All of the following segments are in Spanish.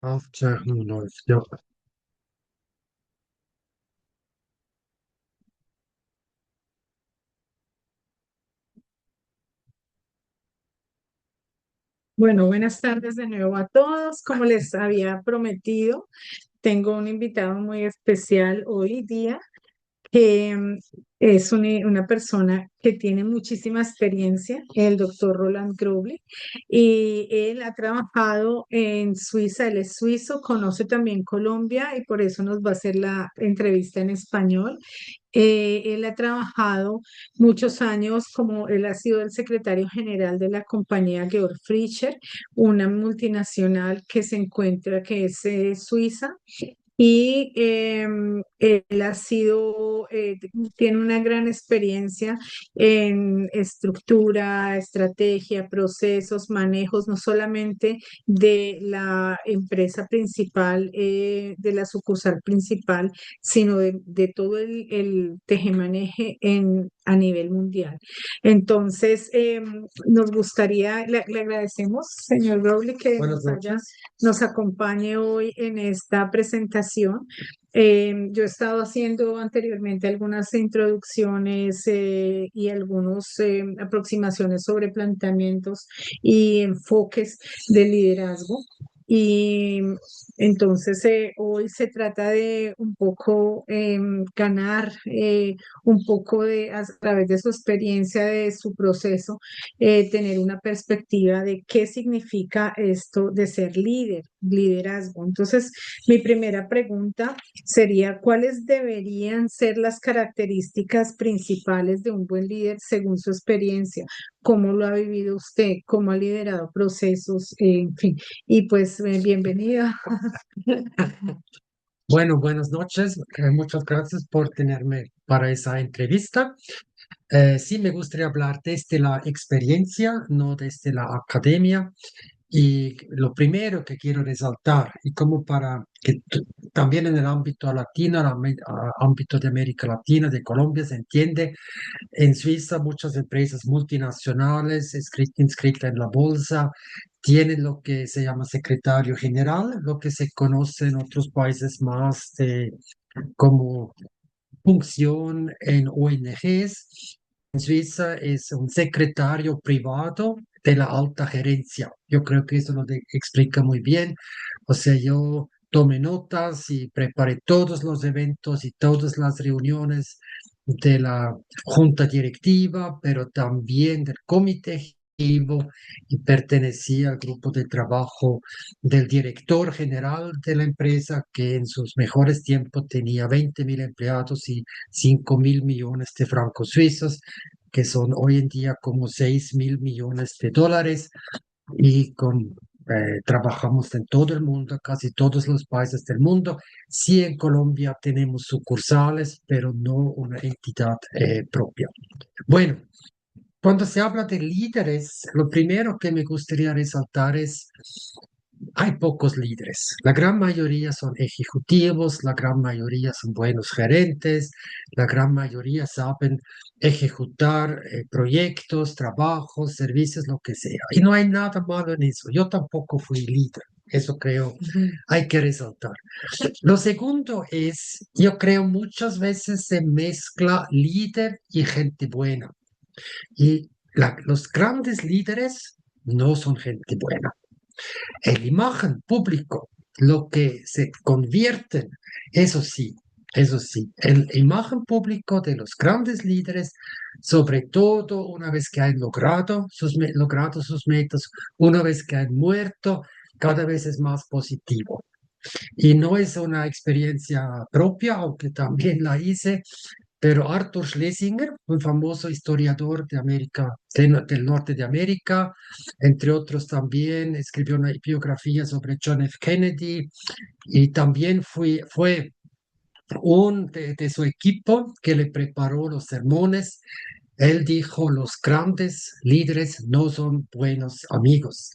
Aufzeichnung läuft, ja. Bueno, buenas tardes de nuevo a todos. Como les había prometido, tengo un invitado muy especial hoy día que es una persona que tiene muchísima experiencia, el doctor Roland Groble, y él ha trabajado en Suiza, él es suizo, conoce también Colombia y por eso nos va a hacer la entrevista en español. Él ha trabajado muchos años como él ha sido el secretario general de la compañía Georg Fischer, una multinacional que se encuentra, que es suiza, y él ha sido, tiene una gran experiencia en estructura, estrategia, procesos, manejos, no solamente de la empresa principal, de la sucursal principal, sino de todo el tejemaneje a nivel mundial. Entonces, nos gustaría, le agradecemos, señor Roble, que Buenas noches. nos acompañe hoy en esta presentación. Yo he estado haciendo anteriormente algunas introducciones y algunas aproximaciones sobre planteamientos y enfoques de liderazgo. Y entonces hoy se trata de un poco ganar un poco a través de su experiencia, de su proceso, tener una perspectiva de qué significa esto de ser líder, liderazgo. Entonces, mi primera pregunta sería, ¿cuáles deberían ser las características principales de un buen líder según su experiencia? ¿Cómo lo ha vivido usted? ¿Cómo ha liderado procesos? En fin, y pues bienvenida. Bueno, buenas noches. Muchas gracias por tenerme para esa entrevista. Sí, me gustaría hablar desde la experiencia, no desde la academia. Y lo primero que quiero resaltar, y como para que también en el ámbito latino, ámbito de América Latina, de Colombia, se entiende, en Suiza muchas empresas multinacionales inscritas en la bolsa tienen lo que se llama secretario general, lo que se conoce en otros países más como función en ONGs. En Suiza es un secretario privado de la alta gerencia. Yo creo que eso explica muy bien. O sea, yo tomé notas y preparé todos los eventos y todas las reuniones de la junta directiva, pero también del comité ejecutivo, y pertenecía al grupo de trabajo del director general de la empresa, que en sus mejores tiempos tenía 20.000 empleados y 5.000 millones de francos suizos, que son hoy en día como 6.000 millones de dólares, y trabajamos en todo el mundo, casi todos los países del mundo. Sí, en Colombia tenemos sucursales, pero no una entidad propia. Bueno, cuando se habla de líderes, lo primero que me gustaría resaltar es, hay pocos líderes. La gran mayoría son ejecutivos, la gran mayoría son buenos gerentes, la gran mayoría saben ejecutar proyectos, trabajos, servicios, lo que sea. Y no hay nada malo en eso. Yo tampoco fui líder. Eso creo, hay que resaltar. Lo segundo es, yo creo muchas veces se mezcla líder y gente buena. Y los grandes líderes no son gente buena. El imagen público, lo que se convierten, eso sí, el imagen público de los grandes líderes, sobre todo una vez que han logrado sus metas, una vez que han muerto, cada vez es más positivo. Y no es una experiencia propia, aunque también la hice, pero Arthur Schlesinger, un famoso historiador de América, del norte de América, entre otros también escribió una biografía sobre John F. Kennedy, y también fue un de su equipo que le preparó los sermones. Él dijo, los grandes líderes no son buenos amigos.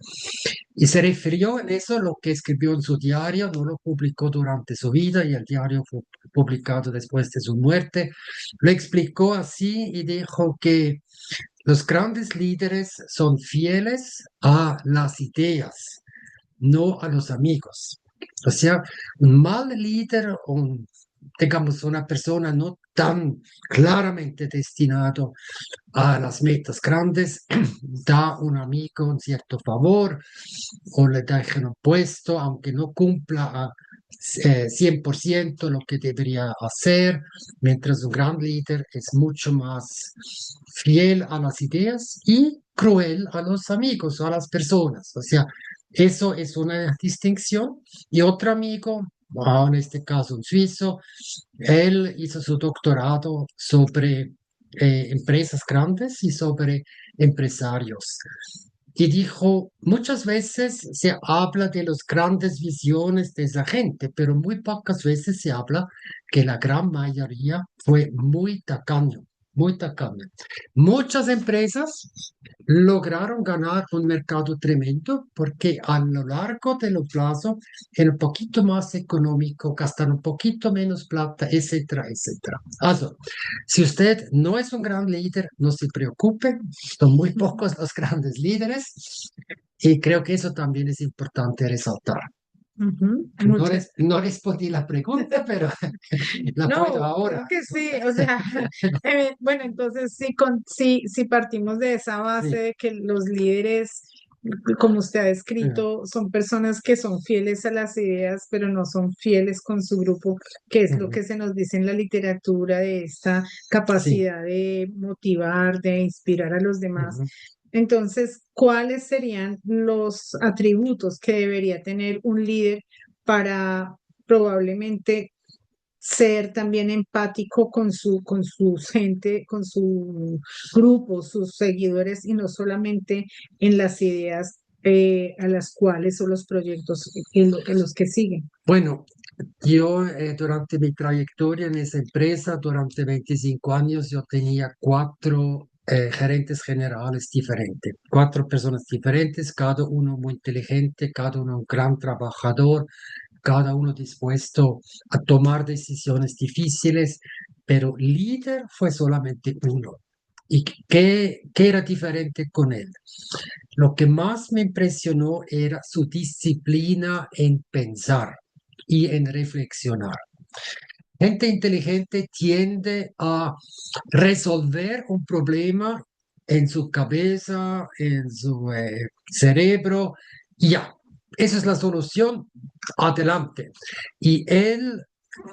Y se refirió en eso a lo que escribió en su diario, no lo publicó durante su vida y el diario fue publicado después de su muerte. Lo explicó así y dijo que los grandes líderes son fieles a las ideas, no a los amigos. O sea, un mal líder, digamos, una persona no tan claramente destinado a las metas grandes, da a un amigo un cierto favor o le deja un puesto, aunque no cumpla a 100% lo que debería hacer, mientras un gran líder es mucho más fiel a las ideas y cruel a los amigos o a las personas. O sea, eso es una distinción. Y otro amigo, en este caso un suizo, él hizo su doctorado sobre empresas grandes y sobre empresarios. Y dijo, muchas veces se habla de las grandes visiones de esa gente, pero muy pocas veces se habla que la gran mayoría fue muy tacaño, muy tacaño. Muchas empresas lograron ganar un mercado tremendo porque a lo largo de los plazo era un poquito más económico, gastar un poquito menos plata, etcétera, etcétera. Also, si usted no es un gran líder, no se preocupe, son muy pocos los grandes líderes y creo que eso también es importante resaltar. Ujú, No, muchas. no respondí la pregunta, pero la puedo No, ahora. creo que sí, o sea, bueno, entonces sí partimos de esa base Sí. de que los líderes, como usted ha eh, descrito, son personas que son fieles a las ideas, pero no son fieles con su grupo, que es lo ujú, que se nos dice en la literatura de esta sí. capacidad de motivar, de inspirar a los demás. Ujú. Entonces, ¿cuáles serían los atributos que debería tener un líder para probablemente ser también empático con su gente, con su grupo, sus seguidores y no solamente en las ideas a las cuales o los proyectos en los que siguen? Bueno, yo durante mi trayectoria en esa empresa, durante 25 años, yo tenía cuatro gerentes generales diferentes, cuatro personas diferentes, cada uno muy inteligente, cada uno un gran trabajador, cada uno dispuesto a tomar decisiones difíciles, pero líder fue solamente uno. ¿Y qué era diferente con él? Lo que más me impresionó era su disciplina en pensar y en reflexionar. Gente inteligente tiende a resolver un problema en su cabeza, en su cerebro, y ya, esa es la solución, adelante. Y él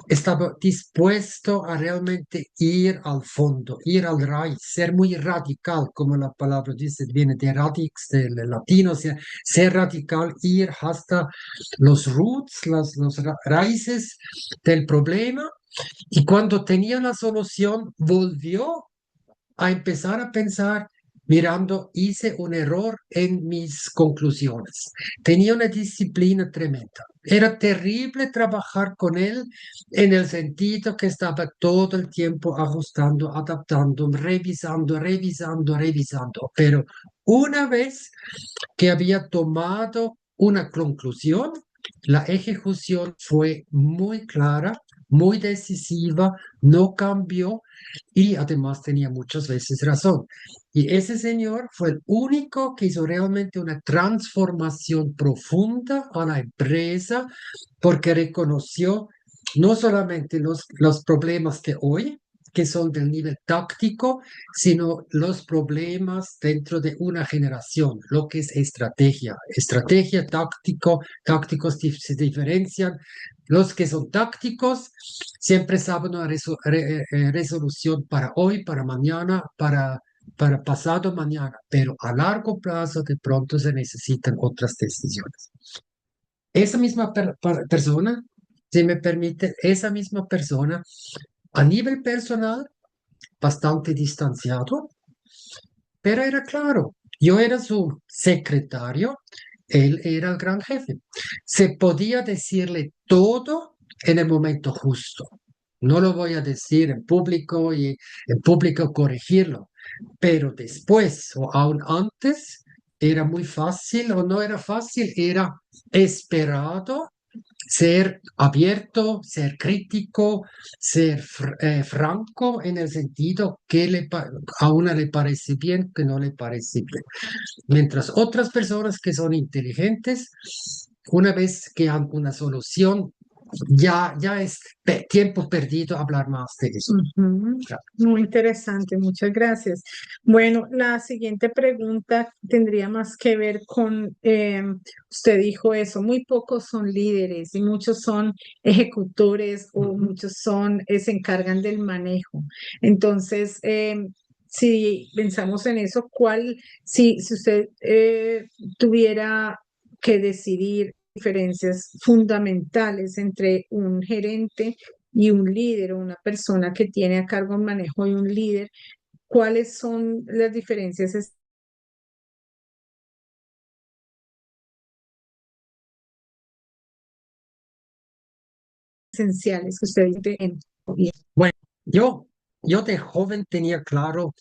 estaba dispuesto a realmente ir al fondo, ir al raíz, ser muy radical, como la palabra dice, viene de radix, del latino, ser radical, ir hasta los roots, los raíces del problema. Y cuando tenía la solución, volvió a empezar a pensar, mirando, hice un error en mis conclusiones. Tenía una disciplina tremenda. Era terrible trabajar con él en el sentido que estaba todo el tiempo ajustando, adaptando, revisando, revisando, revisando. Pero una vez que había tomado una conclusión, la ejecución fue muy clara, muy decisiva, no cambió y además tenía muchas veces razón. Y ese señor fue el único que hizo realmente una transformación profunda a la empresa porque reconoció no solamente los problemas de hoy, que son del nivel táctico, sino los problemas dentro de una generación, lo que es estrategia. Estrategia, táctico, tácticos se diferencian. Los que son tácticos siempre saben una resolución para hoy, para mañana, para pasado mañana, pero a largo plazo de pronto se necesitan otras decisiones. Esa misma persona, si me permite, esa misma persona a nivel personal, bastante distanciado, pero era claro, yo era su secretario, él era el gran jefe. Se podía decirle todo en el momento justo. No lo voy a decir en público y en público corregirlo, pero después o aún antes era muy fácil o no era fácil, era esperado ser abierto, ser crítico, ser franco en el sentido que a una le parece bien, que no le parece bien. Mientras otras personas que son inteligentes una vez que hay una solución, ya es tiempo perdido hablar más de eso. Ujú. Ya. Muy interesante, muchas gracias. Bueno, la siguiente pregunta tendría más que ver con, usted dijo eso, muy pocos son líderes y muchos son ejecutores o Ujú. muchos son, se encargan del manejo. Entonces, si pensamos en eso, si usted tuviera que decidir diferencias fundamentales entre un gerente y un líder o una persona que tiene a cargo el manejo de un líder, ¿cuáles son las diferencias esenciales que usted identifica? Bueno, yo de joven tenía claro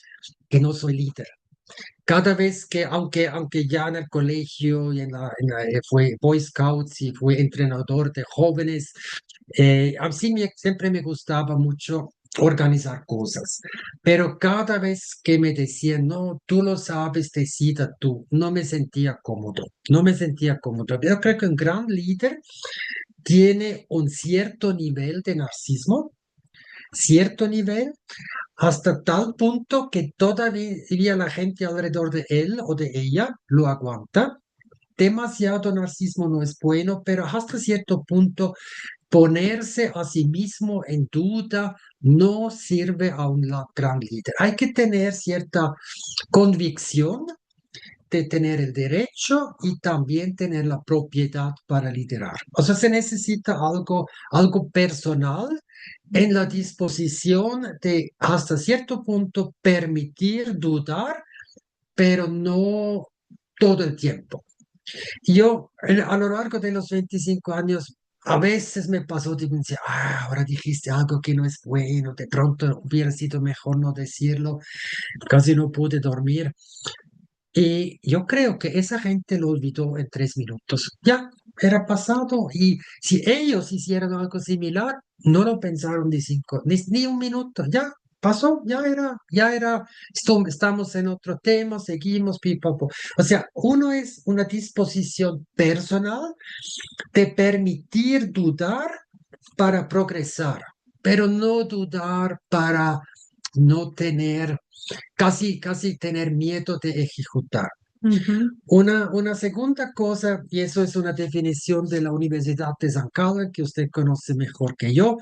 que no soy líder. Cada vez que, aunque ya en el colegio y fue Boy Scouts y fue entrenador de jóvenes, así siempre me gustaba mucho organizar cosas, pero cada vez que me decían, no, tú lo sabes, decida tú, no me sentía cómodo, no me sentía cómodo. Yo creo que un gran líder tiene un cierto nivel de narcisismo, cierto nivel, hasta tal punto que todavía la gente alrededor de él o de ella lo aguanta. Demasiado narcisismo no es bueno, pero hasta cierto punto ponerse a sí mismo en duda no sirve a un gran líder. Hay que tener cierta convicción de tener el derecho y también tener la propiedad para liderar. O sea, se necesita algo personal en la disposición de hasta cierto punto permitir dudar, pero no todo el tiempo. Yo a lo largo de los 25 años, a veces me pasó de decir, ahora dijiste algo que no es bueno, de pronto hubiera sido mejor no decirlo, casi no pude dormir. Y yo creo que esa gente lo olvidó en 3 minutos. Ya era pasado y si ellos hicieran algo similar, no lo pensaron ni un minuto. Ya pasó, estamos en otro tema, seguimos, pipapo. O sea, uno es una disposición personal de permitir dudar para progresar, pero no dudar para no tener, casi tener miedo de ejecutar. Ujú. Una segunda cosa, y eso es una definición de la Universidad de San Carlos, que usted conoce mejor que yo,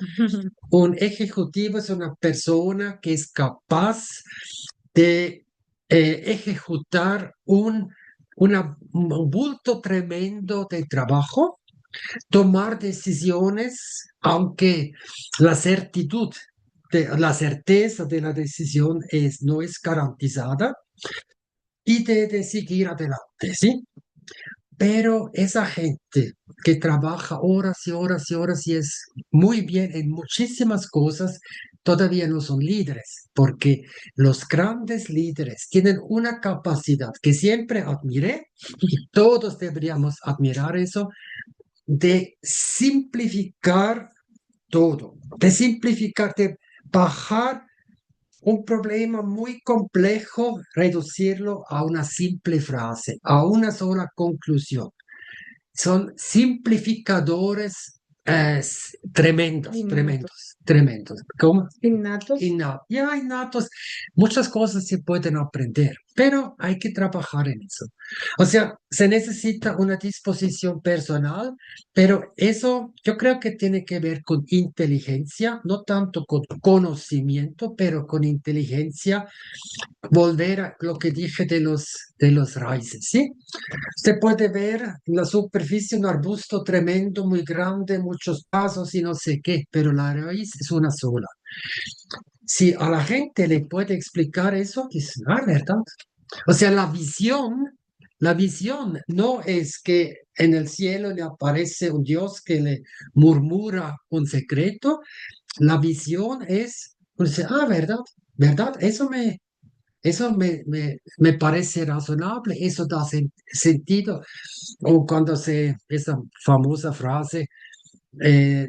un ejecutivo es una persona que es capaz de ejecutar un bulto tremendo de trabajo, tomar decisiones, aunque la certitud, la certeza de la decisión no es garantizada, y de seguir adelante, ¿sí? Pero esa gente que trabaja horas y horas y horas y es muy bien en muchísimas cosas, todavía no son líderes, porque los grandes líderes tienen una capacidad que siempre admiré y todos deberíamos admirar eso, de simplificar todo, de simplificar, de bajar un problema muy complejo, reducirlo a una simple frase, a una sola conclusión. Son simplificadores tremendos, Innatos. tremendos, tremendos. ¿Cómo? Innatos. Ya innatos, muchas cosas se pueden aprender, pero hay que trabajar en eso. O sea, se necesita una disposición personal, pero eso yo creo que tiene que ver con inteligencia, no tanto con conocimiento, pero con inteligencia. Volver a lo que dije de los raíces, ¿sí? Usted puede ver en la superficie un arbusto tremendo, muy grande, muchos pasos y no sé qué, pero la raíz es una sola. Si a la gente le puede explicar eso, dice, ¿verdad? O sea, la visión no es que en el cielo le aparece un Dios que le murmura un secreto. La visión es, pues, ¿verdad? ¿Verdad? Eso me parece razonable, eso da sentido. O cuando esa famosa frase,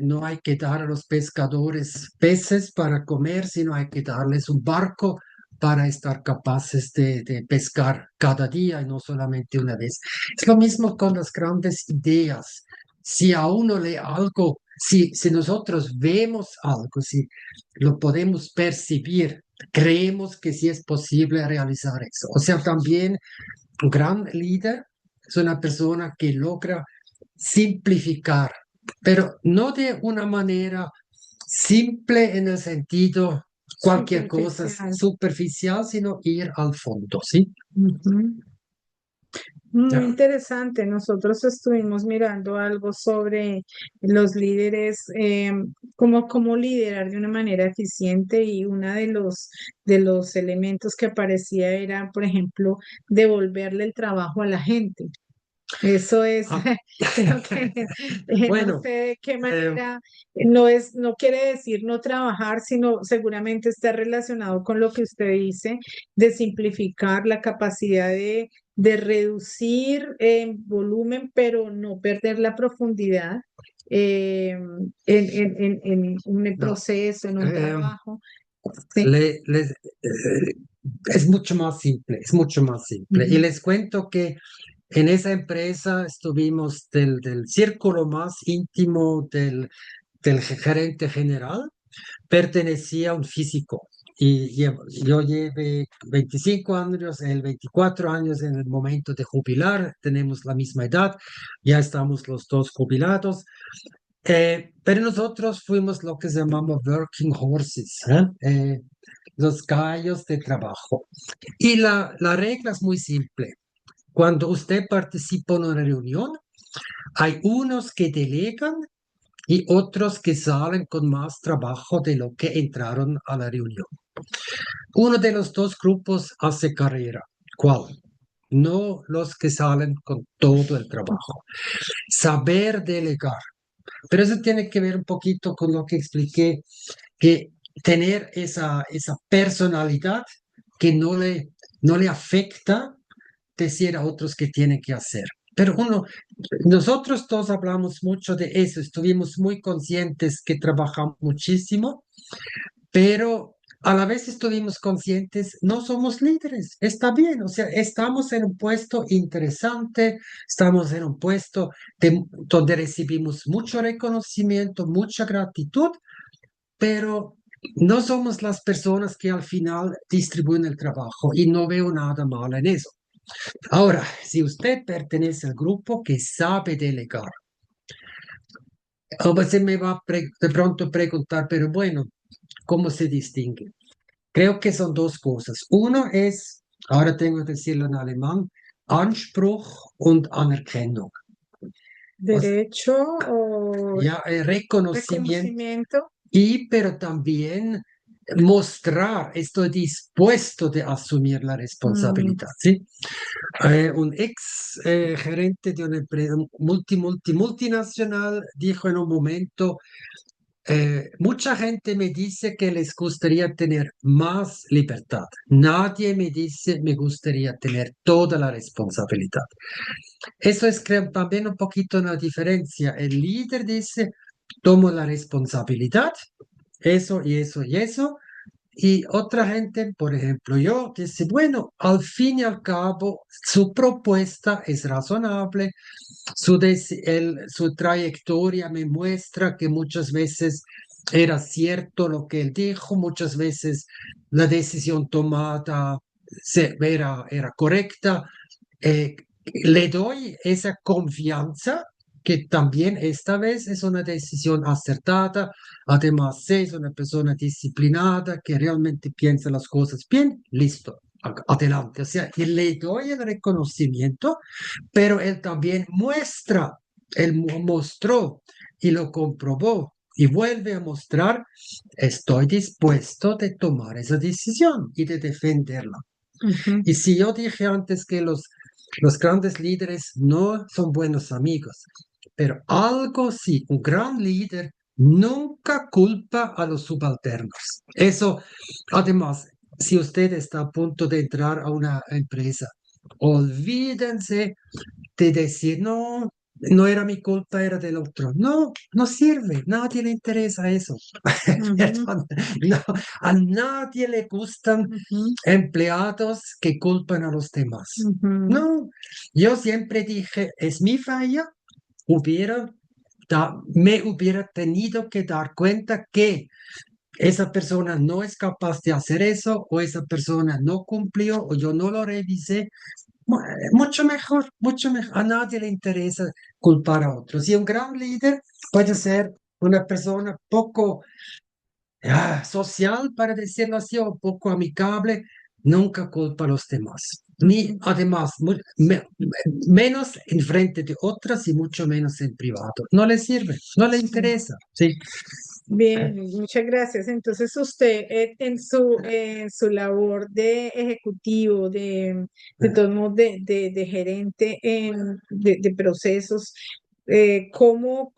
no hay que dar a los pescadores peces para comer, sino hay que darles un barco para estar capaces de pescar cada día y no solamente una vez. Es lo mismo con las grandes ideas. si a uno le algo, si nosotros vemos algo, si lo podemos percibir, creemos que sí es posible realizar eso. O sea, también un gran líder es una persona que logra simplificar, pero no de una manera simple en el sentido cualquier cosa es Superficial. superficial, sino ir al fondo, ¿sí? Ujú. Muy Ya. interesante. Nosotros estuvimos mirando algo sobre los líderes, cómo liderar de una manera eficiente y uno de los elementos que aparecía era, por ejemplo, devolverle el trabajo a la gente. Eso es, Ah, creo que no bueno, sé de qué eh, manera, no quiere decir no trabajar, sino seguramente está relacionado con lo que usted dice, de simplificar la capacidad de reducir volumen, pero no perder la profundidad en un no, proceso, en un eh, trabajo. Sí. es mucho más simple, es mucho más simple. Y Ujú. les cuento que en esa empresa estuvimos del círculo más íntimo del gerente general, pertenecía a un físico. Y yo llevé 25 años, él 24 años en el momento de jubilar, tenemos la misma edad, ya estamos los dos jubilados. Pero nosotros fuimos lo que se llamamos working horses, ¿eh? Los caballos de trabajo. Y la regla es muy simple. Cuando usted participa en una reunión, hay unos que delegan y otros que salen con más trabajo de lo que entraron a la reunión. Uno de los dos grupos hace carrera. ¿Cuál? No los que salen con todo el trabajo. Saber delegar. Pero eso tiene que ver un poquito con lo que expliqué, que tener esa personalidad que no le afecta decir a otros que tienen que hacer. Pero nosotros todos hablamos mucho de eso, estuvimos muy conscientes que trabajamos muchísimo, pero a la vez estuvimos conscientes, no somos líderes, está bien, o sea, estamos en un puesto interesante, estamos en un puesto donde recibimos mucho reconocimiento, mucha gratitud, pero no somos las personas que al final distribuyen el trabajo y no veo nada malo en eso. Ahora, si usted pertenece al grupo que sabe delegar, o se me va a de pronto preguntar, pero bueno, ¿cómo se distingue? Creo que son dos cosas. Uno es, ahora tengo que decirlo en alemán, Anspruch und Anerkennung. O sea, Derecho o ya, reconocimiento reconocimiento. y pero también mostrar, estoy dispuesto de asumir la Mm, responsabilidad, ¿sí? Un ex gerente de una empresa multinacional dijo en un momento, mucha gente me dice que les gustaría tener más libertad. Nadie me dice me gustaría tener toda la responsabilidad. Eso es creo también un poquito una diferencia. El líder dice, tomo la responsabilidad, eso y eso y eso. Y otra gente, por ejemplo, yo, dice, bueno, al fin y al cabo, su propuesta es razonable, su trayectoria me muestra que muchas veces era cierto lo que él dijo, muchas veces la decisión tomada era correcta. Eh, Le doy esa confianza que también esta vez es una decisión acertada. Además, es una persona disciplinada que realmente piensa las cosas bien, listo, adelante. O sea, y le doy el reconocimiento, pero él también muestra, él mostró y lo comprobó y vuelve a mostrar, estoy dispuesto de tomar esa decisión y de defenderla. ujú. Y si yo dije antes que los grandes líderes no son buenos amigos, pero algo sí, un gran líder nunca culpa a los subalternos. Eso, además, si usted está a punto de entrar a una empresa, olvídense de decir, no, no era mi culpa, era del otro. No, no sirve, nadie le interesa eso. Ujú, Perdón, no, a nadie le gustan ujú, empleados que culpan a los demás. ujú, No, yo siempre dije, es mi falla, hubiera me hubiera tenido que dar cuenta que esa persona no es capaz de hacer eso o esa persona no cumplió o yo no lo revisé. Mucho mejor, mucho mejor. A nadie le interesa culpar a otros. Y un gran líder puede ser una persona poco social, para decirlo así, o poco amigable, nunca culpa a los demás. Ni además, menos en frente de otras y mucho menos en privado. No le sirve, no le Sí. interesa. Sí. Bien, muchas gracias. Entonces, usted en su labor de ejecutivo, de todos modos, de gerente de procesos, ¿cómo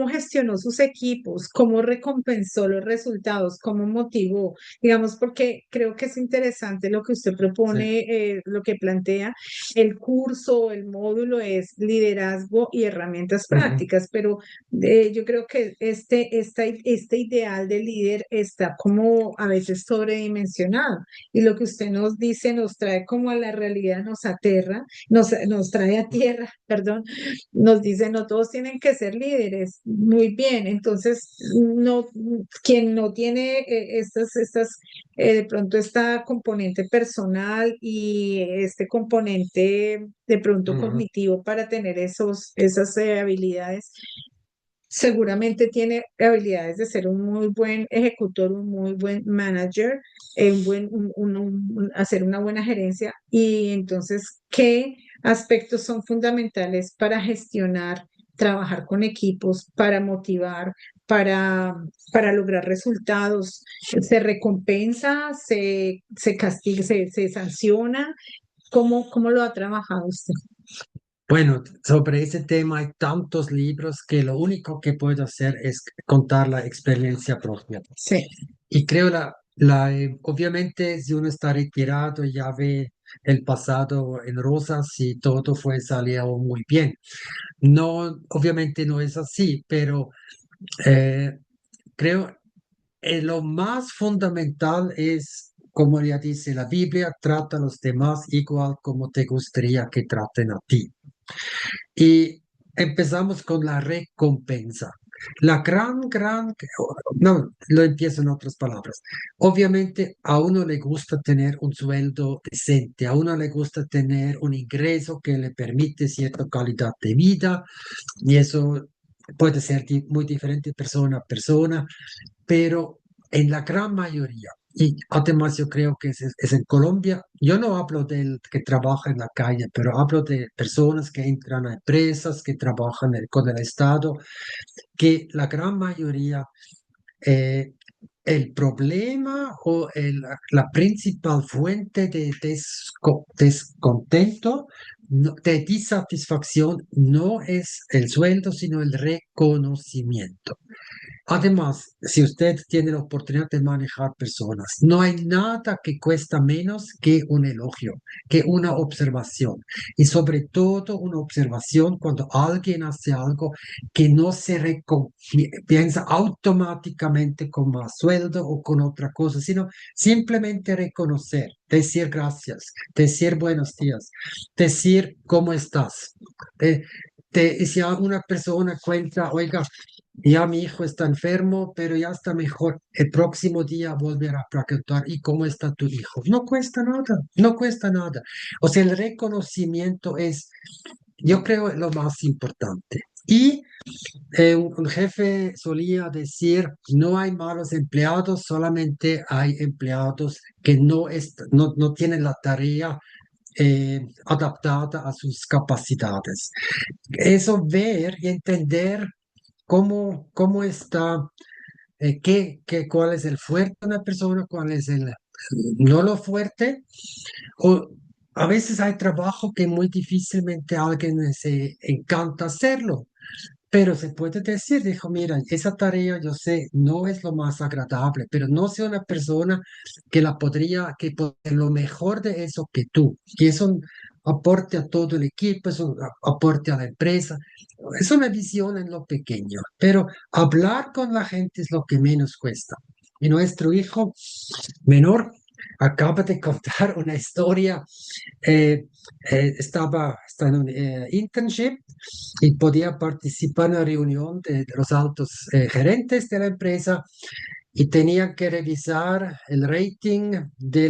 gestionó sus equipos? ¿Cómo recompensó los resultados? ¿Cómo motivó? Digamos, porque creo que es interesante lo que usted Sí. propone, lo que plantea. El curso, el módulo es liderazgo y herramientas Ujú. prácticas, pero yo creo que este ideal de líder está como a veces sobredimensionado y lo que usted nos dice nos trae como a la realidad, nos aterra, nos trae a tierra, perdón, nos dice no todos tienen que ser líderes, muy bien, entonces no, quien no tiene de pronto esta componente personal y este componente de pronto Ujú. cognitivo para tener esas habilidades seguramente tiene habilidades de ser un muy buen ejecutor, un muy buen manager, hacer una buena gerencia. Y entonces, ¿qué aspectos son fundamentales para gestionar, trabajar con equipos, para motivar, para, para lograr resultados? ¿Se recompensa, se castiga, se sanciona? ¿Cómo lo ha trabajado usted? Bueno, sobre ese tema hay tantos libros que lo único que puedo hacer es contar la experiencia propia. Sí. Y creo obviamente si uno está retirado ya ve el pasado en rosas y todo fue salió muy bien. No, obviamente no es así, pero eh, creo lo más fundamental es, como ya dice la Biblia, trata a los demás igual como te gustaría que traten a ti. Y empezamos con la recompensa. La no, lo empiezo en otras palabras. Obviamente a uno le gusta tener un sueldo decente, a uno le gusta tener un ingreso que le permite cierta calidad de vida y eso puede ser muy diferente persona a persona, pero en la gran mayoría, y además yo creo que es en Colombia, yo no hablo del que trabaja en la calle, pero hablo de personas que entran a empresas, que trabajan con el Estado, que la gran mayoría, eh, el problema o la principal fuente de descontento, de disatisfacción, no es el sueldo, sino el reconocimiento. Además, si usted tiene la oportunidad de manejar personas, no hay nada que cuesta menos que un elogio, que una observación. Y sobre todo una observación cuando alguien hace algo que no se piensa automáticamente con más sueldo o con otra cosa, sino simplemente reconocer, decir gracias, decir buenos días, decir cómo estás. Eh, y si una persona cuenta, oiga, ya mi hijo está enfermo, pero ya está mejor. El próximo día volverá a preguntar, ¿y cómo está tu hijo? No cuesta nada, no cuesta nada. O sea, el reconocimiento es, yo creo, lo más importante. Y un jefe solía decir, no hay malos empleados, solamente hay empleados que no tienen la tarea adaptada a sus capacidades. Eso ver y entender cómo está, cuál es el fuerte de una persona, cuál es el no lo fuerte. O a veces hay trabajo que muy difícilmente alguien se encanta hacerlo, pero se puede decir, dijo, mira, esa tarea yo sé, no es lo más agradable, pero no sea una persona que puede lo mejor de eso que tú, y es un aporte a todo el equipo, es un aporte a la empresa, es una visión en lo pequeño, pero hablar con la gente es lo que menos cuesta. Y nuestro hijo menor acaba de contar una historia. eh, estaba en un internship y podía participar en una reunión de los altos gerentes de la empresa y tenían que revisar el rating de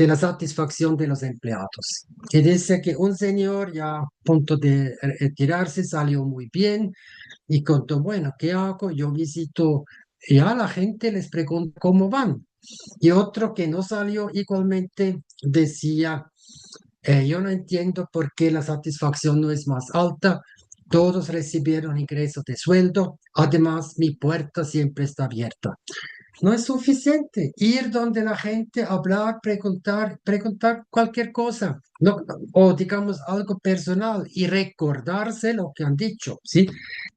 la satisfacción de los empleados. Y dice que un señor ya a punto de retirarse salió muy bien y contó, bueno, ¿qué hago? Yo visito y a la gente les pregunto cómo van. Y otro que no salió igualmente decía, yo no entiendo por qué la satisfacción no es más alta. Todos recibieron ingresos de sueldo. Además, mi puerta siempre está abierta. No es suficiente ir donde la gente, hablar, preguntar cualquier cosa, o digamos algo personal y recordarse lo que han dicho, ¿sí?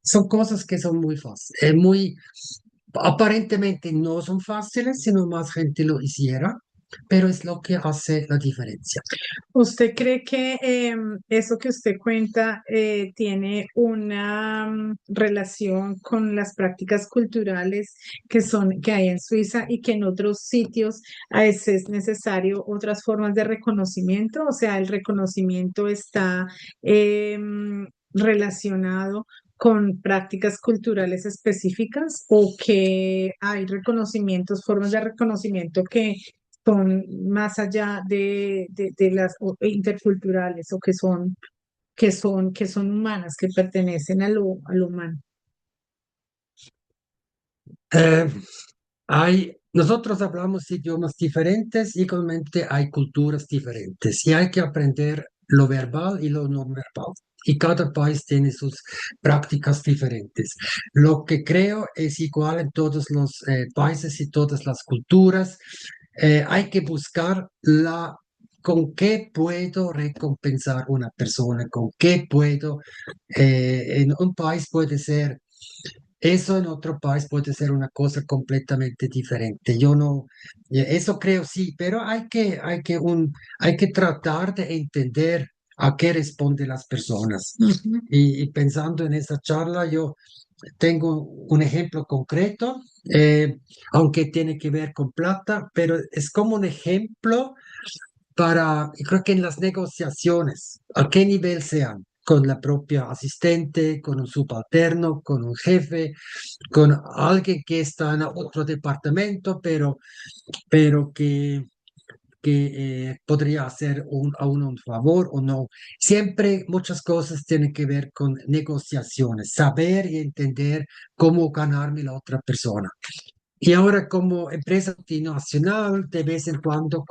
Son cosas que son muy fáciles, muy aparentemente no son fáciles, si no más gente lo hiciera, pero es lo que hace la diferencia. ¿Usted cree que eso que usted cuenta tiene una relación con las prácticas culturales que hay en Suiza y que en otros sitios a veces es necesario otras formas de reconocimiento? O sea, el reconocimiento está relacionado con prácticas culturales específicas o que hay reconocimientos, formas de reconocimiento que son más allá de las interculturales o que son humanas, que pertenecen a lo humano. Eh, nosotros hablamos idiomas diferentes, igualmente hay culturas diferentes y hay que aprender lo verbal y lo no verbal. Y cada país tiene sus prácticas diferentes. Lo que creo es igual en todos los países y todas las culturas. Hay que buscar con qué puedo recompensar una persona, con qué puedo, en un país puede ser eso, en otro país puede ser una cosa completamente diferente. Yo no, eso creo sí, pero hay que tratar de entender a qué responden las personas. Ujú. Y pensando en esa charla, yo tengo un ejemplo concreto, aunque tiene que ver con plata, pero es como un ejemplo y creo que en las negociaciones, a qué nivel sean, con la propia asistente, con un subalterno, con un jefe, con alguien que está en otro departamento, pero que podría hacer a uno un favor o no. Siempre muchas cosas tienen que ver con negociaciones, saber y entender cómo ganarme la otra persona. Y ahora como empresa multinacional, de vez en cuando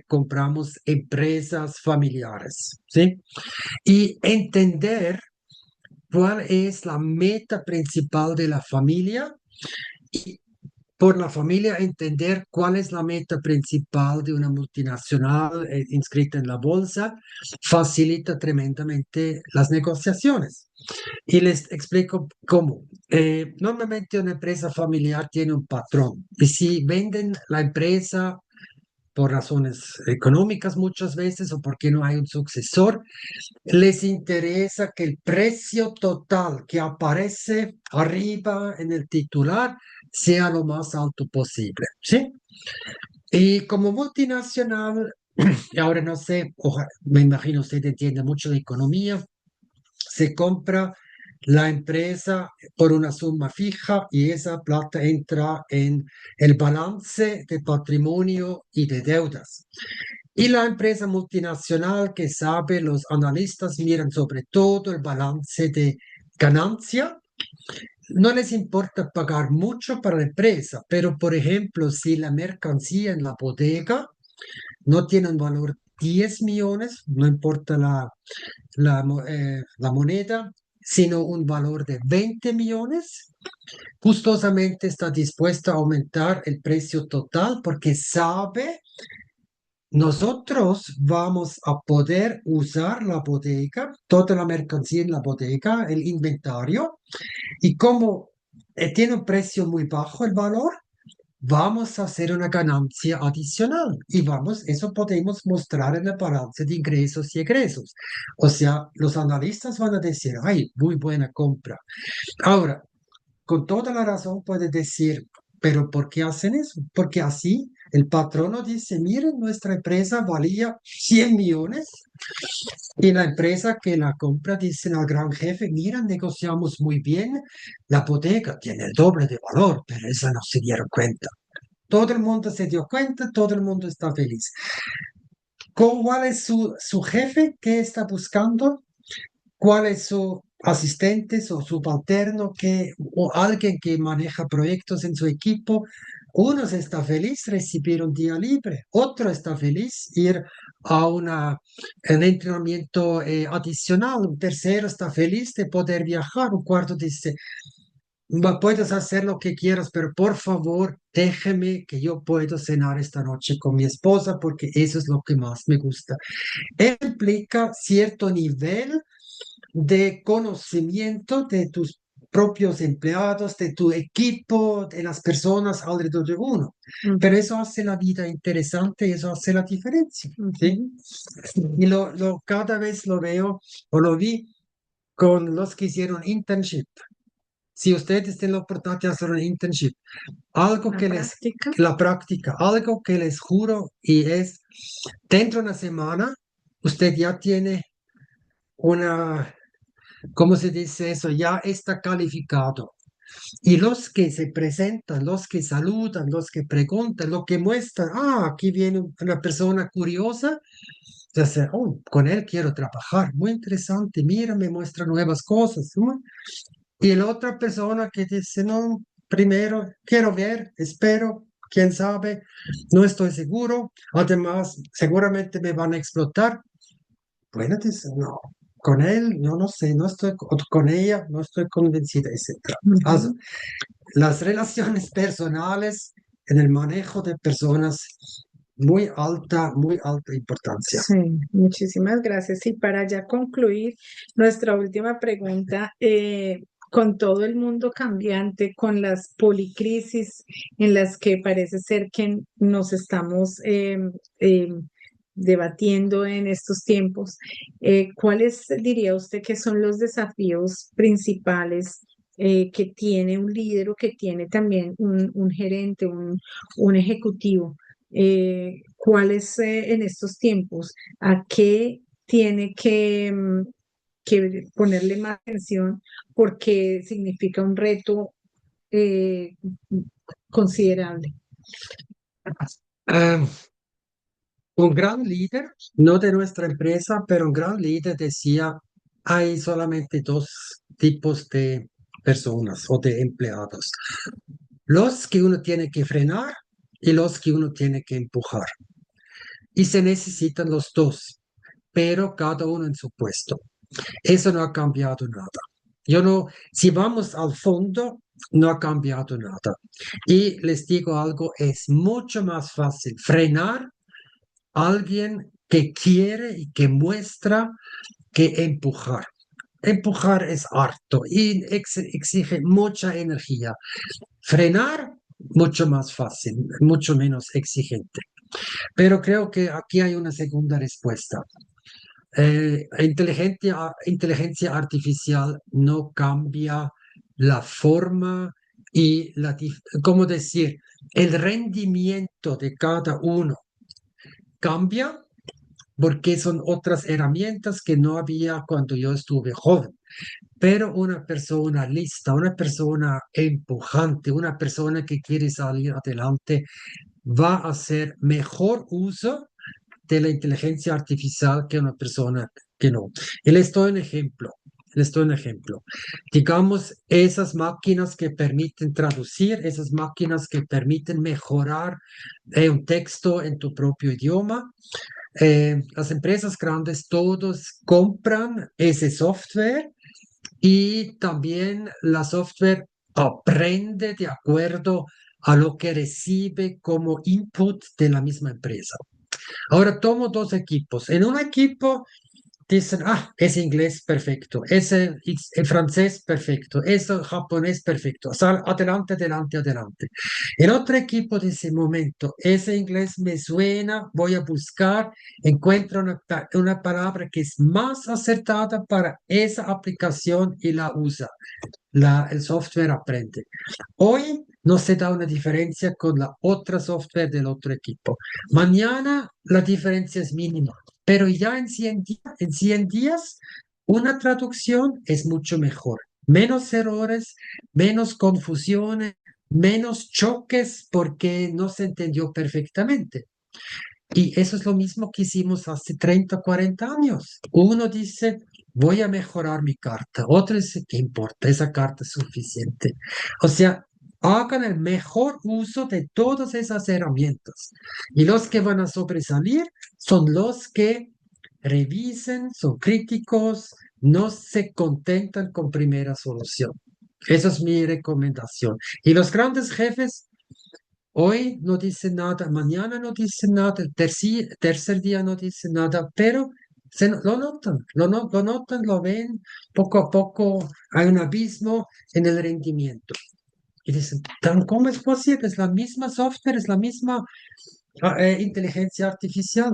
compramos empresas familiares, ¿sí? Y entender cuál es la meta principal de la familia y por la familia entender cuál es la meta principal de una multinacional inscrita en la bolsa facilita tremendamente las negociaciones. Y les explico cómo. Normalmente una empresa familiar tiene un patrón y si venden la empresa por razones económicas muchas veces o porque no hay un sucesor, les interesa que el precio total que aparece arriba en el titular sea lo más alto posible, ¿sí? Y como multinacional, y ahora no sé, me imagino usted entiende mucho de economía, se compra la empresa por una suma fija y esa plata entra en el balance de patrimonio y de deudas. Y la empresa multinacional que sabe, los analistas miran sobre todo el balance de ganancia. No les importa pagar mucho para la empresa, pero por ejemplo, si la mercancía en la bodega no tiene un valor 10 millones, no importa la moneda, sino un valor de 20 millones, gustosamente está dispuesta a aumentar el precio total porque sabe nosotros vamos a poder usar la bodega, toda la mercancía en la bodega, el inventario, y como tiene un precio muy bajo el valor, vamos a hacer una ganancia adicional y eso podemos mostrar en el balance de ingresos y egresos. O sea, los analistas van a decir, ay, muy buena compra. Ahora, con toda la razón puede decir, pero ¿por qué hacen eso? Porque así El patrono dice, miren, nuestra empresa valía 100 millones y la empresa que la compra dice al gran jefe, mira, negociamos muy bien, la bodega tiene el doble de valor, pero esa no se dieron cuenta. Todo el mundo se dio cuenta, todo el mundo está feliz. ¿Cuál es su jefe que está buscando? ¿Cuál es su asistente o subalterno o alguien que maneja proyectos en su equipo? Uno está feliz recibir un día libre, otro está feliz ir a un entrenamiento adicional, un tercero está feliz de poder viajar, un cuarto dice, Puedes hacer lo que quieras, pero por favor, déjeme que yo puedo cenar esta noche con mi esposa porque eso es lo que más me gusta. Implica cierto nivel de conocimiento de tus propios empleados, de tu equipo, de las personas alrededor de uno. Pero eso hace la vida interesante y eso hace la diferencia, ¿sí? Y cada vez lo veo o lo vi con los que hicieron internship. Si ustedes tienen la oportunidad de hacer un internship, algo La que práctica. la práctica, algo que les juro y es, dentro de una semana, usted ya tiene una, ¿cómo se dice eso? Ya está calificado. Y los que se presentan, los que saludan, los que preguntan, lo que muestran, aquí viene una persona curiosa, ya sé, con él quiero trabajar, muy interesante, mira, me muestra nuevas cosas, ¿no? Y la otra persona que dice, no, primero quiero ver, espero, quién sabe, no estoy seguro, además seguramente me van a explotar. Bueno, dice, no, con él, yo no sé, no estoy con ella, no estoy convencida, etc. Also, las relaciones personales en el manejo de personas, muy alta importancia. Sí, muchísimas gracias. Y para ya concluir, nuestra última pregunta, con todo el mundo cambiante, con las policrisis en las que parece ser que nos estamos debatiendo en estos tiempos, ¿cuáles diría usted que son los desafíos principales que tiene un líder o que tiene también un gerente, un ejecutivo? ¿Cuáles en estos tiempos, a qué tiene que ponerle más atención porque significa un reto eh, considerable? Ah, un gran líder, no de nuestra empresa, pero un gran líder decía, hay solamente dos tipos de personas o de empleados. Los que uno tiene que frenar y los que uno tiene que empujar. Y se necesitan los dos, pero cada uno en su puesto. Eso no ha cambiado nada. Yo no, si vamos al fondo, no ha cambiado nada. Y les digo algo, es mucho más fácil frenar a alguien que quiere y que muestra que empujar. Empujar es harto y exige mucha energía. Frenar, mucho más fácil, mucho menos exigente. Pero creo que aquí hay una segunda respuesta. Inteligencia artificial no cambia la forma y ¿cómo decir? El rendimiento de cada uno cambia porque son otras herramientas que no había cuando yo estuve joven. Pero una persona lista, una persona empujante, una persona que quiere salir adelante, va a hacer mejor uso de la inteligencia artificial que una persona que no. Y les doy un ejemplo. Les doy un ejemplo. Digamos, esas máquinas que permiten traducir, esas máquinas que permiten mejorar un texto en tu propio idioma. Las empresas grandes todos compran ese software y también la software aprende de acuerdo a lo que recibe como input de la misma empresa. Ahora tomo dos equipos. En un equipo dicen, ese inglés perfecto, ese francés perfecto, ese japonés perfecto. Adelante, adelante, adelante. El otro equipo dice, momento, ese inglés me suena, voy a buscar, encuentro una palabra que es más acertada para esa aplicación y la usa. El software aprende. Hoy no se da una diferencia con la otra software del otro equipo. Mañana la diferencia es mínima, pero ya en 100 días una traducción es mucho mejor. Menos errores, menos confusiones, menos choques porque no se entendió perfectamente. Y eso es lo mismo que hicimos hace 30, 40 años. Uno dice, voy a mejorar mi carta. Otro dice, ¿qué importa? Esa carta es suficiente. O sea, hagan el mejor uso de todas esas herramientas. Y los que van a sobresalir son los que revisen, son críticos, no se contentan con primera solución. Esa es mi recomendación. Y los grandes jefes hoy no dice nada, mañana no dice nada, el tercer día no dice nada, pero lo notan, lo notan, lo ven, poco a poco hay un abismo en el rendimiento. Y dicen, ¿cómo es posible? Es la misma software, es la misma inteligencia artificial.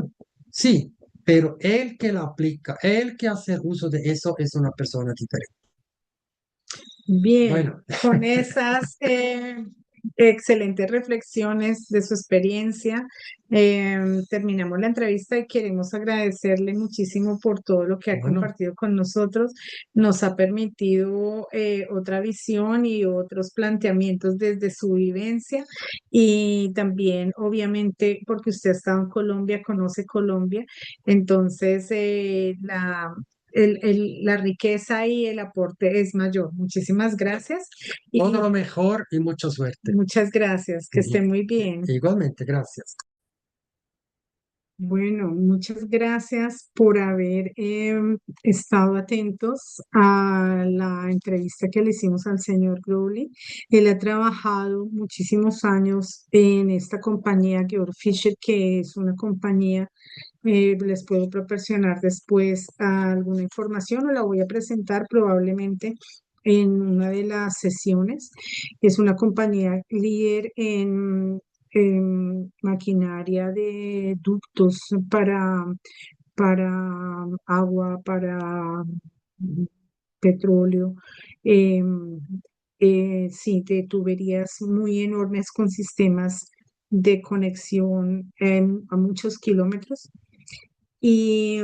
Sí, pero el que la aplica, el que hace uso de eso es una persona diferente. Bien, Bueno, con esas excelentes reflexiones de su experiencia, terminamos la entrevista y queremos agradecerle muchísimo por todo lo que ha bueno, compartido con nosotros. Nos ha permitido otra visión y otros planteamientos desde su vivencia y también, obviamente, porque usted ha estado en Colombia, conoce Colombia, entonces la riqueza y el aporte es mayor. Muchísimas gracias todo y lo mejor y mucha suerte. muchas gracias. Que esté Y- muy bien. Igualmente, gracias. Bueno, muchas gracias por haber estado atentos a la entrevista que le hicimos al señor Crowley. Él ha trabajado muchísimos años en esta compañía, Georg Fischer, que es una compañía, les puedo proporcionar después alguna información o la voy a presentar probablemente en una de las sesiones. Es una compañía líder en maquinaria de ductos para agua, para mm, petróleo, em, sí, de tuberías muy enormes con sistemas de conexión a muchos kilómetros. Y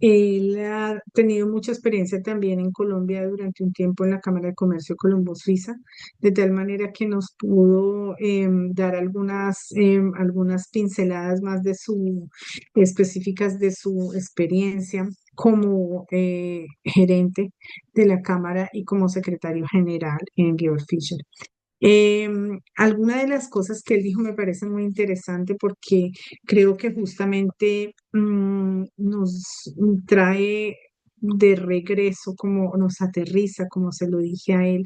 él ha tenido mucha experiencia también en Colombia durante un tiempo en la Cámara de Comercio de Colombo, Suiza, de tal manera que nos pudo dar algunas pinceladas más de específicas de su experiencia como gerente de la Cámara y como secretario general en Georg Fischer. Alguna de las cosas que él dijo me parece muy interesante porque creo que justamente nos trae de regreso, como nos aterriza, como se lo dije a él,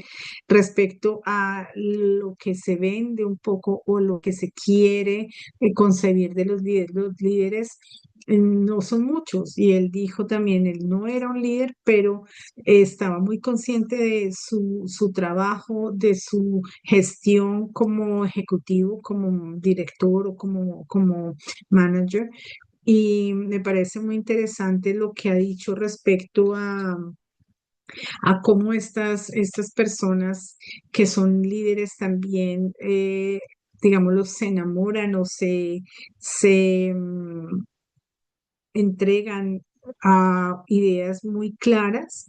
respecto a lo que se vende un poco o lo que se quiere concebir de los líderes. Los líderes no son muchos y él dijo también, él no era un líder, pero estaba muy consciente de su trabajo, de su gestión como ejecutivo, como director o como manager. Y me parece muy interesante lo que ha dicho respecto a cómo estas personas que son líderes también, digámoslo, se enamoran o se entregan a ideas muy claras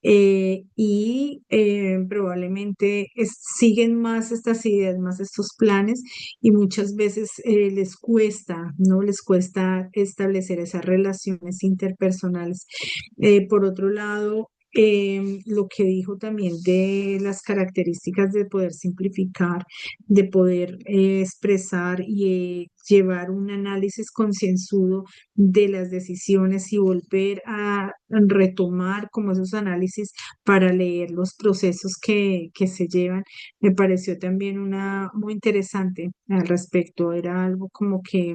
y probablemente siguen más estas ideas, más estos planes y muchas veces les cuesta, ¿no? Les cuesta establecer esas relaciones interpersonales. Por otro lado, lo que dijo también de las características de poder simplificar, de poder expresar y llevar un análisis concienzudo de las decisiones y volver a retomar como esos análisis para leer los procesos que se llevan, me pareció también una muy interesante al respecto. Era algo como que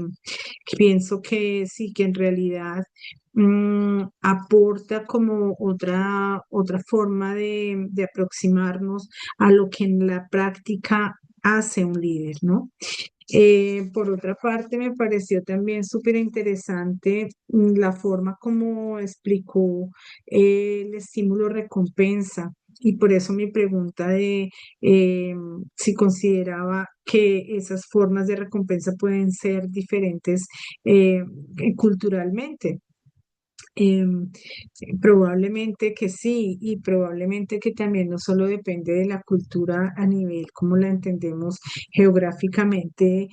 pienso que sí, que en realidad aporta como otra forma de aproximarnos a lo que en la práctica hace un líder, ¿no? Por otra parte, me pareció también súper interesante la forma como explicó el estímulo recompensa. y por eso mi pregunta de eh, si consideraba que esas formas de recompensa pueden ser diferentes eh, culturalmente. Em, Probablemente que sí, y probablemente que también no solo depende de la cultura a nivel como la entendemos geográficamente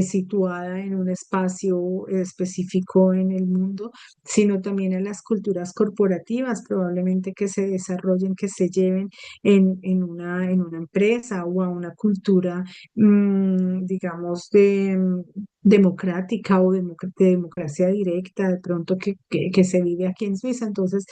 situada en un espacio específico en el mundo, sino también a las culturas corporativas, probablemente que se desarrollen, que se lleven en una empresa o a una cultura, digamos, democrática o de democracia directa, de pronto que se vive aquí en Suiza. Entonces,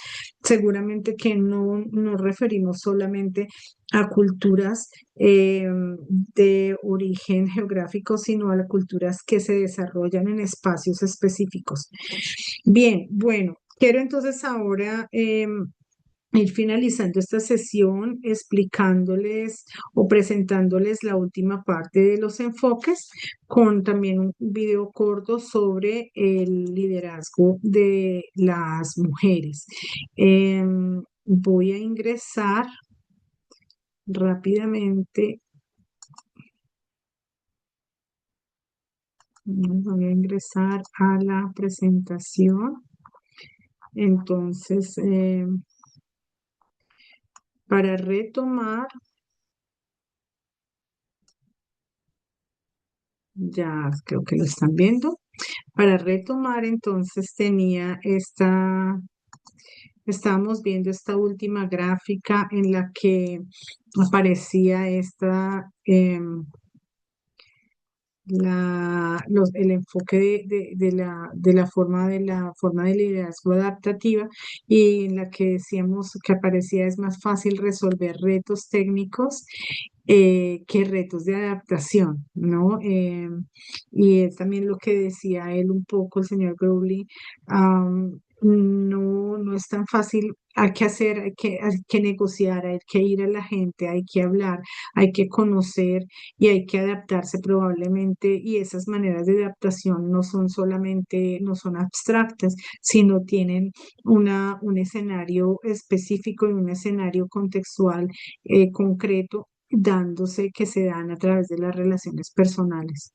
seguramente que no nos referimos solamente a culturas de origen geográfico, sino a las culturas que se desarrollan en espacios específicos. Bien, bueno, quiero entonces ahora ir finalizando esta sesión explicándoles o presentándoles la última parte de los enfoques con también un video corto sobre el liderazgo de las mujeres. Voy a ingresar rápidamente, voy a ingresar a la presentación. Entonces, para retomar, ya creo que lo están viendo. Para retomar, entonces estábamos viendo esta última gráfica en la que aparecía el enfoque de la forma de liderazgo adaptativa, y en la que decíamos que aparecía es más fácil resolver retos técnicos que retos de adaptación, ¿no? Y es también lo que decía él un poco, el señor Crowley, no es tan fácil, hay que hacer, hay que negociar, hay que ir a la gente, hay que hablar, hay que conocer y hay que adaptarse probablemente, y esas maneras de adaptación no son solamente, no son abstractas, sino tienen un escenario específico y un escenario contextual concreto dándose que se dan a través de las relaciones personales.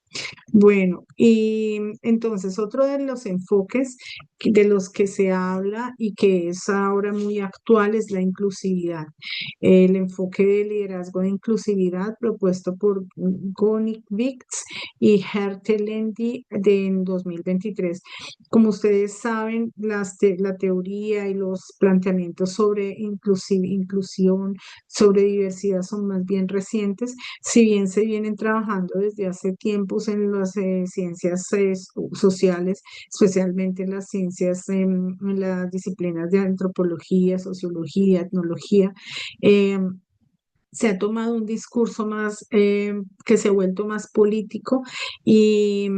Bueno, y entonces otro de los enfoques de los que se habla y que es ahora muy actual es la inclusividad. El enfoque de liderazgo de inclusividad propuesto por Gonick Wicks y Hertelendi en 2023. Como ustedes saben, la teoría y los planteamientos sobre inclusión, sobre diversidad son más bien recientes, si bien se vienen trabajando desde hace tiempos en las ciencias sociales, especialmente en las ciencias, en las disciplinas de antropología, sociología, etnología. em, Se ha tomado un discurso más que se ha vuelto más político y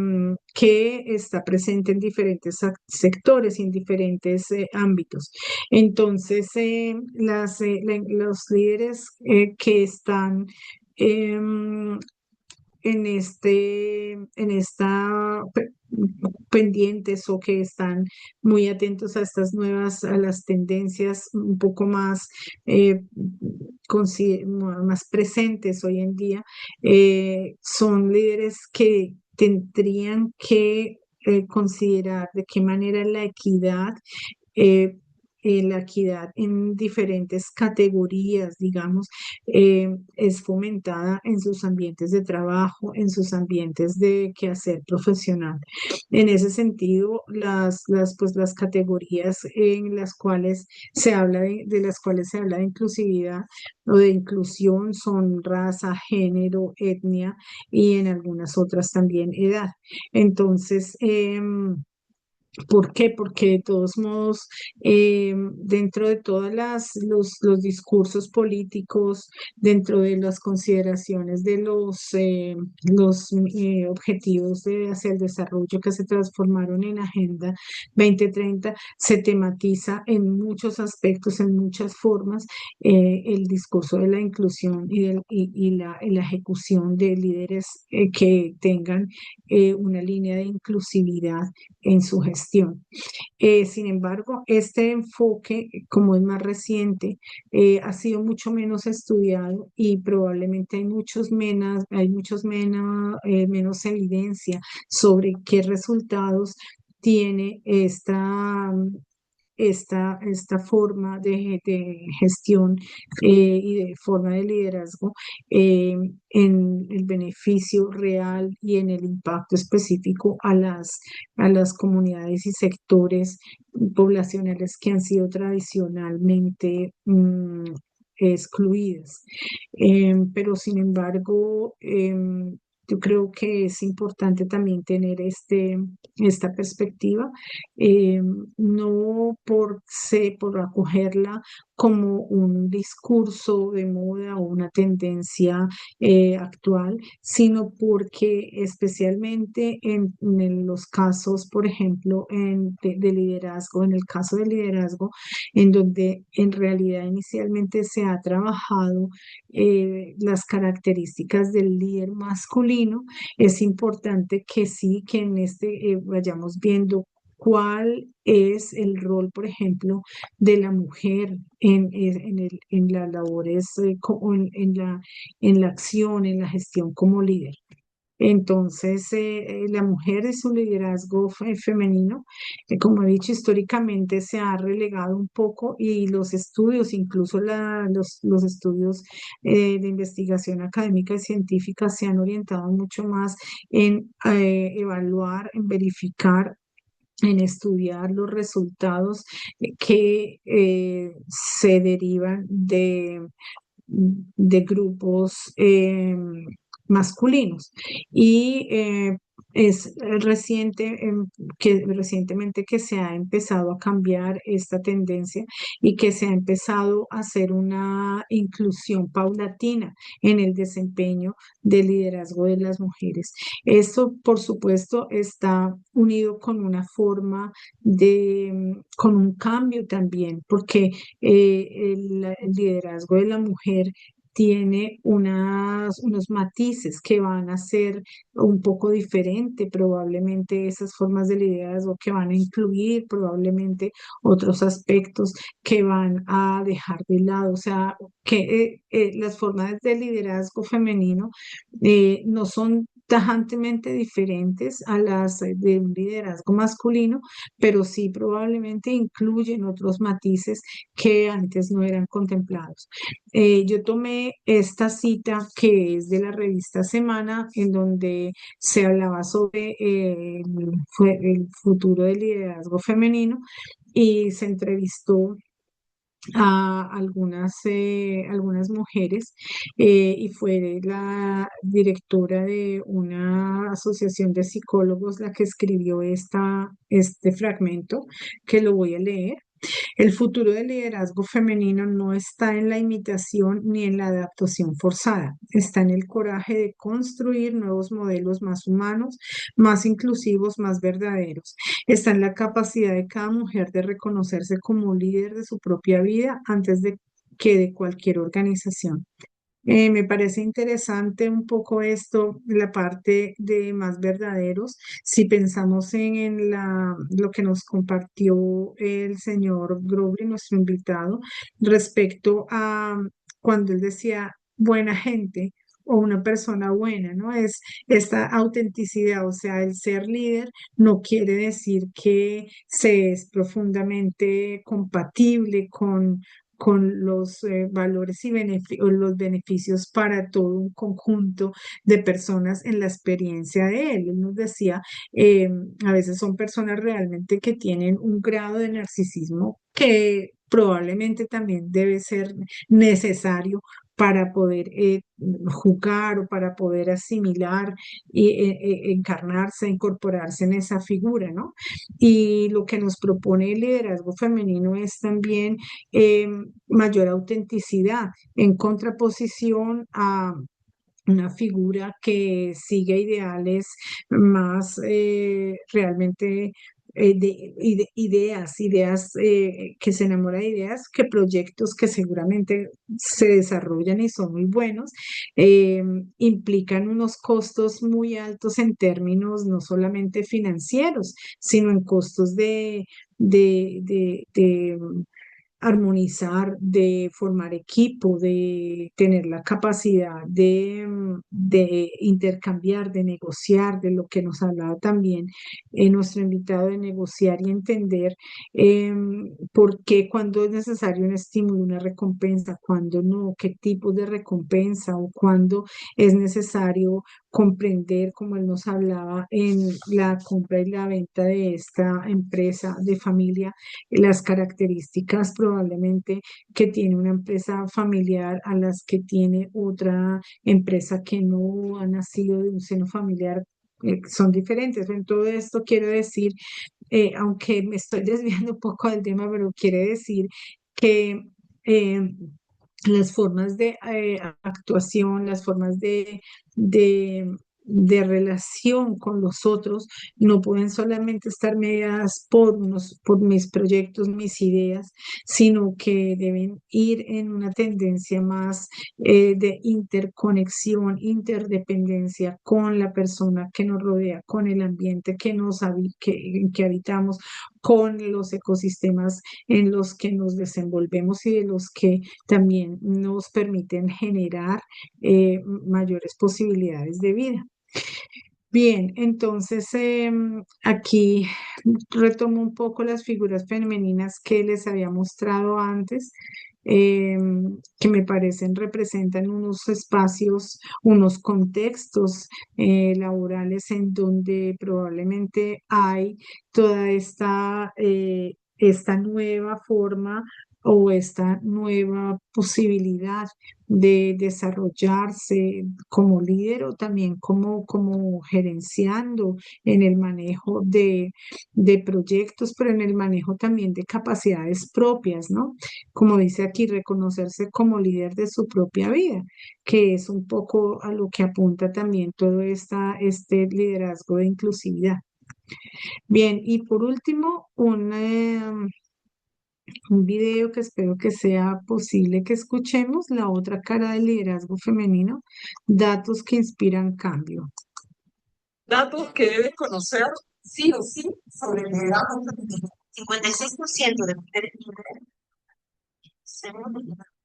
que está presente en diferentes sectores y en diferentes ámbitos. Entonces, los líderes que están em, en esta pendientes o que están muy atentos a estas nuevas, a las tendencias un poco más, más presentes hoy en día, son líderes que tendrían que considerar de qué manera eh, la equidad en diferentes categorías, digamos, es fomentada en sus ambientes de trabajo, en sus ambientes de quehacer profesional. En ese sentido, pues, las categorías en las cuales se habla de las cuales se habla de inclusividad o de inclusión son raza, género, etnia y en algunas otras también edad. Entonces, ¿por qué? Porque de todos modos, dentro de todos los discursos políticos, dentro de las consideraciones de los objetivos hacia el desarrollo que se transformaron en Agenda 2030, se tematiza en muchos aspectos, en muchas formas, el discurso de la inclusión y la ejecución de líderes que tengan una línea de inclusividad en su gestión. gestión. Sin embargo, este enfoque, como es más reciente, ha sido mucho menos estudiado y probablemente hay menos evidencia sobre qué resultados tiene esta forma de gestión y de forma de liderazgo eh, en el beneficio real y en el impacto específico a las comunidades y sectores poblacionales que han sido tradicionalmente excluidas. Pero sin embargo, yo creo que es importante también tener esta perspectiva, eh, no por acogerla como un discurso de moda o una tendencia actual, sino porque especialmente en los casos, por ejemplo, de liderazgo, en el caso de liderazgo, en donde en realidad inicialmente se ha trabajado las características del líder masculino, es importante que sí, que en vayamos viendo cuál es el rol, por ejemplo, de la mujer en las labores, en la acción, en la gestión como líder. Entonces, la mujer es un liderazgo femenino. Como he dicho, históricamente se ha relegado un poco y los estudios, incluso los estudios de investigación académica y científica, se han orientado mucho más en evaluar, en verificar, en estudiar los resultados que se derivan de grupos masculinos. Y es recientemente que se ha empezado a cambiar esta tendencia y que se ha empezado a hacer una inclusión paulatina en el desempeño del liderazgo de las mujeres. Esto, por supuesto, está unido con una forma con un cambio también, porque el liderazgo de la mujer tiene unos matices que van a ser un poco diferente, probablemente esas formas de liderazgo que van a incluir probablemente otros aspectos que van a dejar de lado, o sea, que las formas de liderazgo femenino no son tajantemente diferentes a las de un liderazgo masculino, pero sí probablemente incluyen otros matices que antes no eran contemplados. Yo tomé esta cita que es de la revista Semana, en donde se hablaba sobre el futuro del liderazgo femenino y se entrevistó a algunas mujeres y fue la directora de una asociación de psicólogos la que escribió este fragmento que lo voy a leer. El futuro del liderazgo femenino no está en la imitación ni en la adaptación forzada, está en el coraje de construir nuevos modelos más humanos, más inclusivos, más verdaderos. Está en la capacidad de cada mujer de reconocerse como líder de su propia vida antes de que de cualquier organización. Me parece interesante un poco esto, la parte de más verdaderos. Si pensamos lo que nos compartió el señor Groble, nuestro invitado, respecto a cuando él decía buena gente o una persona buena, ¿no? Es esta autenticidad, o sea, el ser líder no quiere decir que se es profundamente compatible con los valores y o los beneficios para todo un conjunto de personas en la experiencia de él. Él nos decía, eh, a veces son personas realmente que tienen un grado de narcisismo que probablemente también debe ser necesario para poder jugar o para poder asimilar y encarnarse, incorporarse en esa figura, ¿no? Y lo que nos propone el liderazgo femenino es también eh, mayor autenticidad en contraposición a una figura que sigue ideales más realmente ideas, que se enamora de ideas, que proyectos que seguramente se desarrollan y son muy buenos, eh, implican unos costos muy altos en términos no solamente financieros, sino en costos de armonizar, de formar equipo, de tener la capacidad de intercambiar, de negociar, de lo que nos hablaba también nuestro invitado, de negociar y entender por qué, cuando es necesario un estímulo, una recompensa, cuando no, qué tipo de recompensa o cuando es necesario comprender, como él nos hablaba en la compra y la venta de esta empresa de familia, las características probablemente que tiene una empresa familiar a las que tiene otra empresa que no ha nacido de un seno familiar. Son diferentes. En todo esto quiero decir, aunque me estoy desviando un poco del tema, pero quiere decir que eh, las formas de actuación, las formas de, de relación con los otros no pueden solamente estar mediadas por mis proyectos, mis ideas, sino que deben ir en una tendencia más de interconexión, interdependencia con la persona que nos rodea, con el ambiente en que habitamos, con los ecosistemas en los que nos desenvolvemos y de los que también nos permiten generar mayores posibilidades de vida. Bien, entonces aquí retomo un poco las figuras femeninas que les había mostrado antes, que me parecen representan unos espacios, unos contextos laborales en donde probablemente hay toda esta nueva forma o esta nueva posibilidad de desarrollarse como líder o también como gerenciando en el manejo de proyectos, pero en el manejo también de capacidades propias, ¿no? Como dice aquí, reconocerse como líder de su propia vida, que es un poco a lo que apunta también todo este liderazgo de inclusividad. Bien, y por último, un video que espero que sea posible que escuchemos, la otra cara del liderazgo femenino, datos que inspiran cambio. Datos que debe conocer sí o sí sobre el liderazgo femenino. 56% de mujeres líderes son líderes.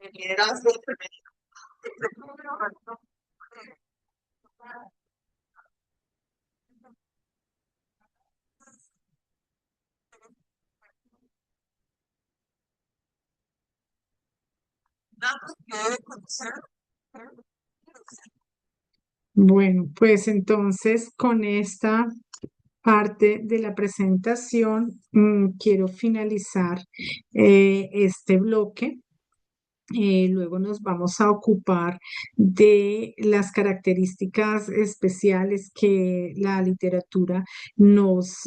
El liderazgo femenino. Datos que debe conocer. Bueno, pues entonces con esta parte de la presentación quiero finalizar este bloque. Luego nos vamos a ocupar de las características especiales que la literatura nos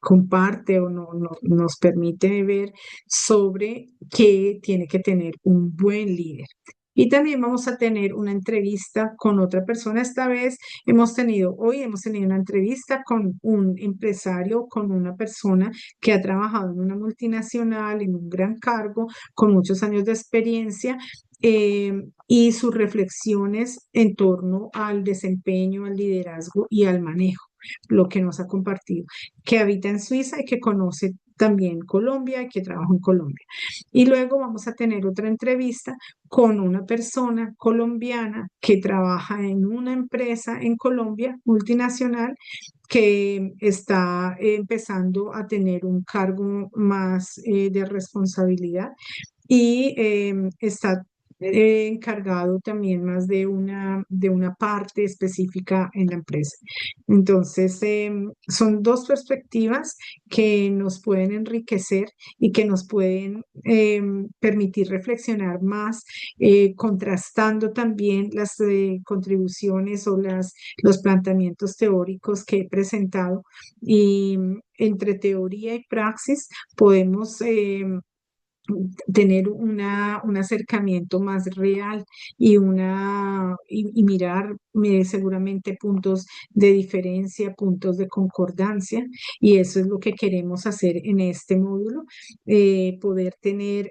comparte o nos permite ver sobre qué tiene que tener un buen líder. Y también vamos a tener una entrevista con otra persona. Hoy hemos tenido una entrevista con un empresario, con una persona que ha trabajado en una multinacional, en un gran cargo, con muchos años de experiencia, y sus reflexiones en torno al desempeño, al liderazgo y al manejo, lo que nos ha compartido, que habita en Suiza y que conoce también Colombia y que trabaja en Colombia. Y luego vamos a tener otra entrevista con una persona colombiana que trabaja en una empresa en Colombia, multinacional, que está empezando a tener un cargo más de responsabilidad y está encargado también más de una parte específica en la empresa. Entonces, son dos perspectivas que nos pueden enriquecer y que nos pueden permitir reflexionar más, contrastando también las contribuciones o los planteamientos teóricos que he presentado. Y entre teoría y praxis podemos tener un acercamiento más real y mirar seguramente puntos de diferencia, puntos de concordancia, y eso es lo que queremos hacer en este módulo, poder tener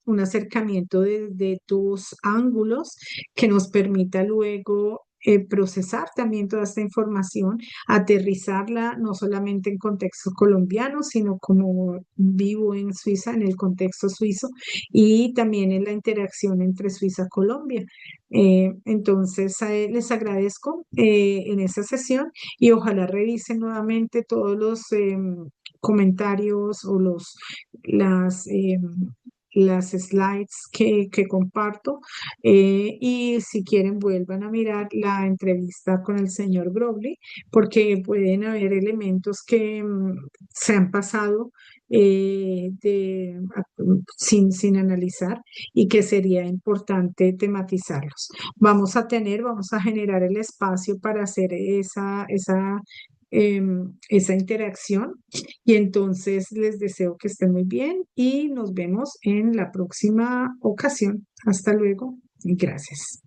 un acercamiento de dos ángulos que nos permita luego procesar también toda esta información, aterrizarla no solamente en contexto colombiano, sino como vivo en Suiza, en el contexto suizo y también en la interacción entre Suiza y Colombia. Entonces, les agradezco en esta sesión y ojalá revisen nuevamente todos los comentarios o las slides que comparto, y si quieren vuelvan a mirar la entrevista con el señor Broglie porque pueden haber elementos que se han pasado sin analizar y que sería importante tematizarlos. Vamos a generar el espacio para hacer esa interacción y entonces les deseo que estén muy bien y nos vemos en la próxima ocasión. Hasta luego y gracias.